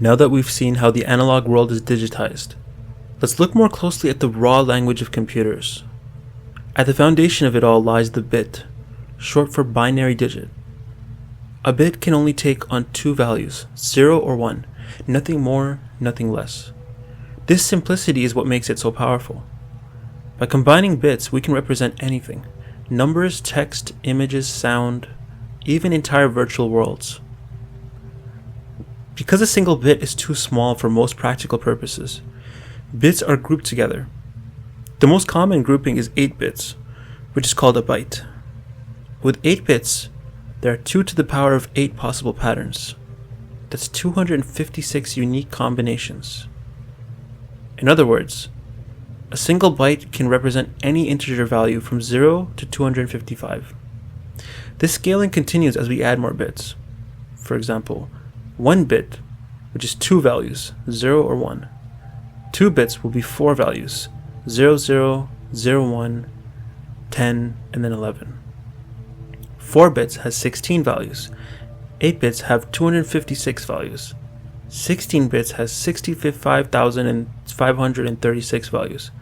Now that we've seen how the analog world is digitized, let's look more closely at the raw language of computers. At the foundation of it all lies the bit, short for binary digit. A bit can only take on two values, 0 or 1, nothing more, nothing less. This simplicity is what makes it so powerful. By combining bits, we can represent anything: numbers, text, images, sound, even entire virtual worlds. Because a single bit is too small for most practical purposes, bits are grouped together. The most common grouping is 8 bits, which is called a byte. With 8 bits, there are 2 to the power of 8 possible patterns. That's 256 unique combinations. In other words, a single byte can represent any integer value from 0 to 255. This scaling continues as we add more bits. For example, 1 bit, which is 2 values, 0 or 1. 2 bits will be 4 values, 0, 0, 0, 1, 10, and then 11. 4 bits has 16 values. 8 bits have 256 values. 16 bits has 65,536 values.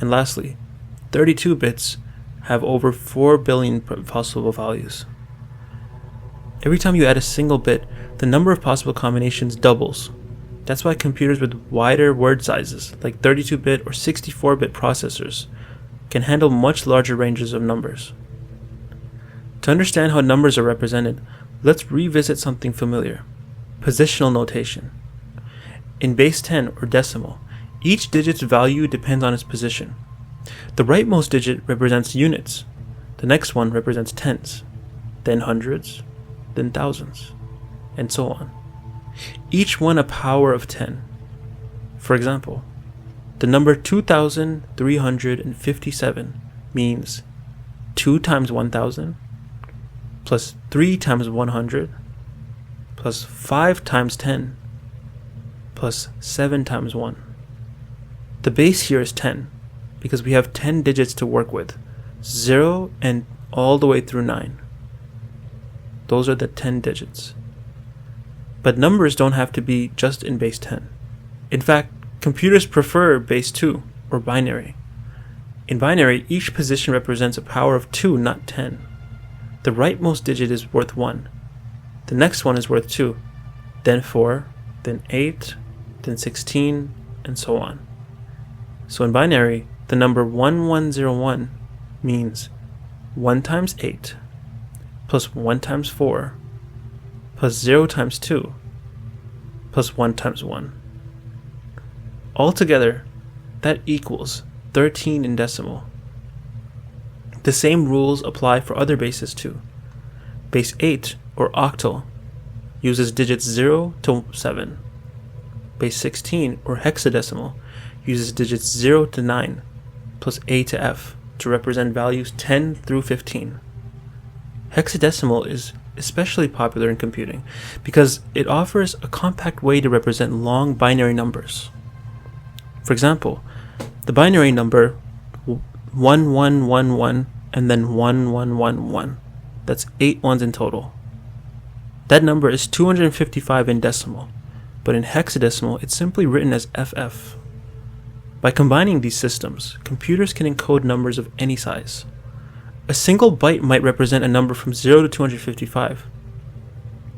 And lastly, 32 bits have over 4 billion possible values. Every time you add a single bit, the number of possible combinations doubles. That's why computers with wider word sizes, like 32-bit or 64-bit processors, can handle much larger ranges of numbers. To understand how numbers are represented, let's revisit something familiar: positional notation. In base 10 or decimal, each digit's value depends on its position. The rightmost digit represents units, the next one represents tens, then hundreds, then thousands, and so on. Each one a power of 10. For example, the number 2,357 means 2 times 1,000 plus 3 times 100 plus 5 times 10 plus 7 times 1. The base here is 10 because we have 10 digits to work with, 0 and all the way through 9. Those are the 10 digits. But numbers don't have to be just in base 10. In fact, computers prefer base 2, or binary. In binary, each position represents a power of 2, not 10. The rightmost digit is worth 1. The next one is worth 2, then 4, then 8, then 16, and so on. So in binary, the number 1101 means 1 times 8, plus 1 times 4, plus 0 times 2, plus 1 times 1. Altogether, that equals 13 in decimal. The same rules apply for other bases too. Base 8, or octal, uses digits 0 to 7. Base 16, or hexadecimal, uses digits 0 to 9, plus A to F, to represent values 10 through 15. Hexadecimal is especially popular in computing because it offers a compact way to represent long binary numbers. For example, the binary number 1111 and then 1111. That's 8 ones in total. That number is 255 in decimal, but in hexadecimal it's simply written as FF. By combining these systems, computers can encode numbers of any size. A single byte might represent a number from 0 to 255,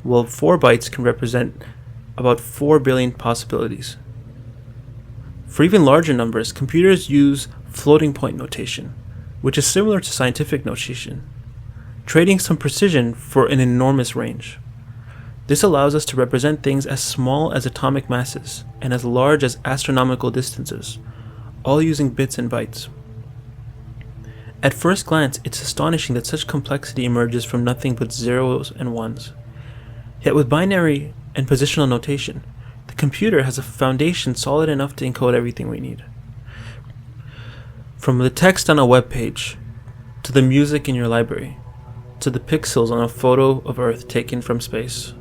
while 4 bytes can represent about 4 billion possibilities. For even larger numbers, computers use floating point notation, which is similar to scientific notation, trading some precision for an enormous range. This allows us to represent things as small as atomic masses and as large as astronomical distances, all using bits and bytes. At first glance, it's astonishing that such complexity emerges from nothing but zeros and ones. Yet with binary and positional notation, the computer has a foundation solid enough to encode everything we need. From the text on a web page, to the music in your library, to the pixels on a photo of Earth taken from space.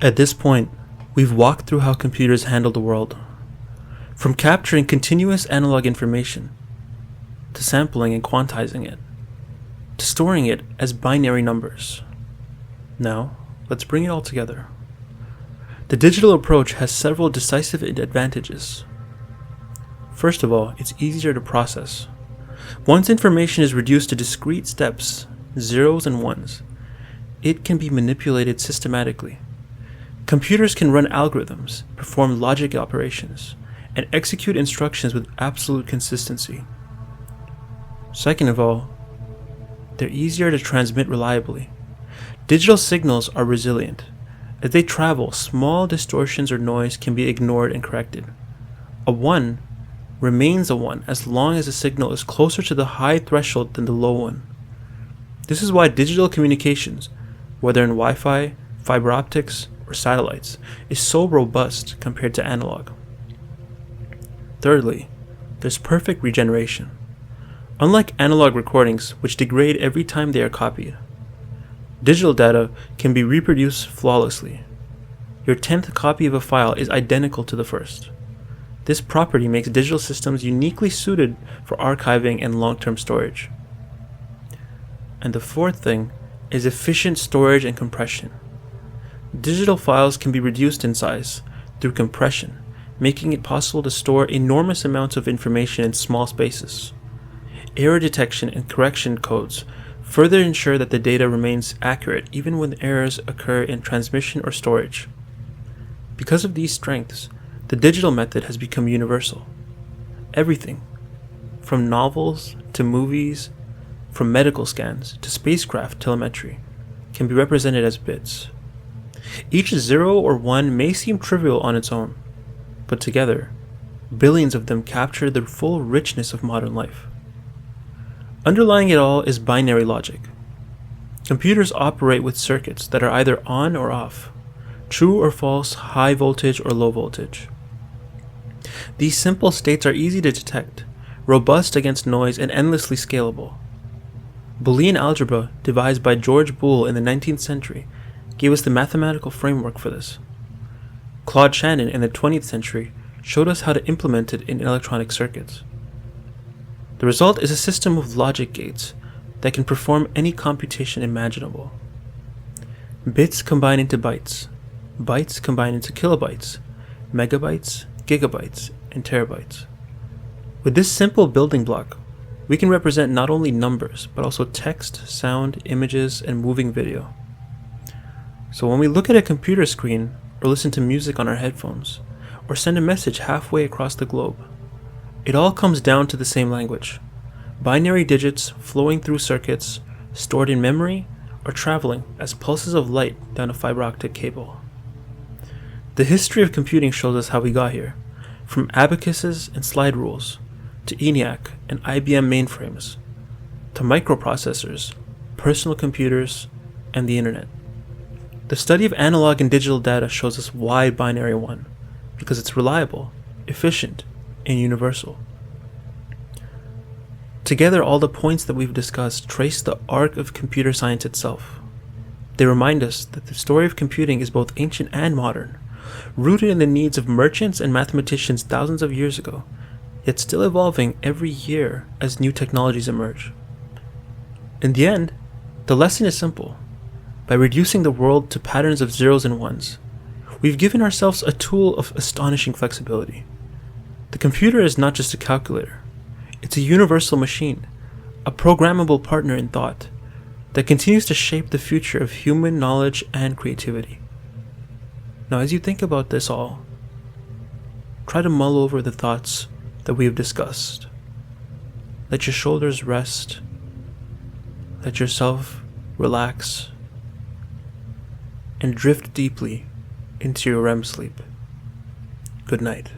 At this point, we've walked through how computers handle the world, from capturing continuous analog information, to sampling and quantizing it, to storing it as binary numbers. Now, let's bring it all together. The digital approach has several decisive advantages. First of all, it's easier to process. Once information is reduced to discrete steps, zeros and ones, it can be manipulated systematically. Computers can run algorithms, perform logic operations, and execute instructions with absolute consistency. Second of all, they're easier to transmit reliably. Digital signals are resilient. As they travel, small distortions or noise can be ignored and corrected. A 1 remains a 1 as long as the signal is closer to the high threshold than the low one. This is why digital communications, whether in Wi-Fi, fiber optics, or satellites, is so robust compared to analog. Thirdly, there's perfect regeneration. Unlike analog recordings, which degrade every time they are copied, digital data can be reproduced flawlessly. Your 10th copy of a file is identical to the first. This property makes digital systems uniquely suited for archiving and long-term storage. And the fourth thing is efficient storage and compression. Digital files can be reduced in size through compression, making it possible to store enormous amounts of information in small spaces. Error detection and correction codes further ensure that the data remains accurate even when errors occur in transmission or storage. Because of these strengths, the digital method has become universal. Everything, from novels to movies, from medical scans to spacecraft telemetry, can be represented as bits. Each 0 or 1 may seem trivial on its own, but together, billions of them capture the full richness of modern life. Underlying it all is binary logic. Computers operate with circuits that are either on or off, true or false, high voltage or low voltage. These simple states are easy to detect, robust against noise, and endlessly scalable. Boolean algebra, devised by George Boole in the 19th century, gave us the mathematical framework for this. Claude Shannon in the 20th century showed us how to implement it in electronic circuits. The result is a system of logic gates that can perform any computation imaginable. Bits combine into bytes, bytes combine into kilobytes, megabytes, gigabytes, and terabytes. With this simple building block, we can represent not only numbers, but also text, sound, images, and moving video. So when we look at a computer screen, or listen to music on our headphones, or send a message halfway across the globe, it all comes down to the same language: binary digits flowing through circuits, stored in memory, or traveling as pulses of light down a fiber optic cable. The history of computing shows us how we got here, from abacuses and slide rules, to ENIAC and IBM mainframes, to microprocessors, personal computers, and the internet. The study of analog and digital data shows us why binary won, because it's reliable, efficient, and universal. Together, all the points that we've discussed trace the arc of computer science itself. They remind us that the story of computing is both ancient and modern, rooted in the needs of merchants and mathematicians thousands of years ago, yet still evolving every year as new technologies emerge. In the end, the lesson is simple. By reducing the world to patterns of zeros and ones, we've given ourselves a tool of astonishing flexibility. The computer is not just a calculator. It's a universal machine, a programmable partner in thought, that continues to shape the future of human knowledge and creativity. Now, as you think about this all, try to mull over the thoughts that we have discussed. Let your shoulders rest. Let yourself relax and drift deeply into your REM sleep. Good night.